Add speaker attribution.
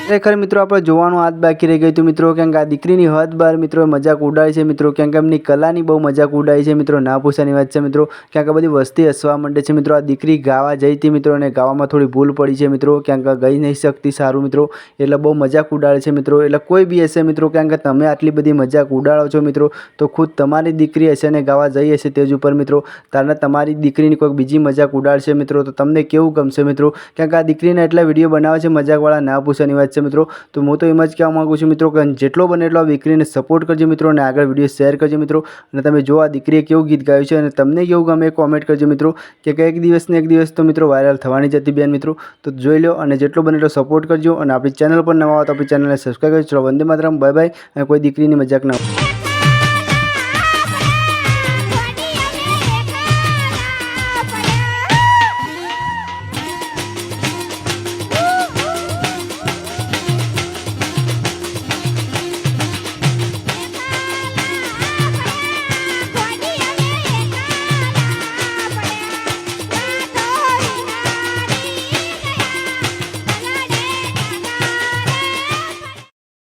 Speaker 1: ખરેખર મિત્રો આપણે જોવાનું આજ બાકી રહી ગયું હતું મિત્રો, કેમ કે આ દીકરીની હદ બાર મિત્રો મજાક ઉડાડી છે મિત્રો, કેમ કે એમની કલાની બહુ મજાક ઉડાડી છે મિત્રો, ના પૂછવાની વાત છે મિત્રો. કેમ કે બધી વસ્તી હસવા માંડે છે મિત્રો. આ દીકરી ગાવા જઈ હતી મિત્રો અને ગાવામાં થોડી ભૂલ પડી છે મિત્રો, કેમ કે ગઈ નહીં શકતી સારું મિત્રો, એટલે બહુ મજાક ઉડાડે છે મિત્રો. એટલે કોઈ બી હશે મિત્રો, કેમ કે તમે આટલી બધી મજાક ઉડાડો છો મિત્રો, તો ખુદ તમારી દીકરી હશે ને ગાવા જઈ હશે તેજ ઉપર મિત્રો, તારને તમારી દીકરીની કોઈક બીજી મજાક ઉડાડશે મિત્રો, તો તમને કેવું ગમશે મિત્રો? કેમ કે આ દીકરીને એટલા વિડીયો બનાવે છે મજાકવાળા, ના પૂછવાની વાત છે મિત્રો. તો હું તો એમ જ કહેવા માગું છું મિત્રો કે જેટલો બને એટલો આ દીકરીને સપોર્ટ કરજો મિત્રો, અને આગળ વિડીયો શેર કરજો મિત્રો. અને તમે જો આ દીકરીએ કેવું ગીત ગાયું છે અને તમને કેવું ગમે કોમેન્ટ કરજો મિત્રો, કે એક દિવસ ને એક દિવસ તો મિત્રો વાયરલ થવાની જ હતી બેન મિત્રો. તો જોઈ લો અને જેટલો બને એટલો સપોર્ટ કરજો, અને આપણી ચેનલ પર નવા આવો તો આપણી ચેનલને સબસ્ક્રાઈબ કરજો. ચલો વંદે માતરમ, બાય બાય. અને કોઈ દીકરીની મજાક ના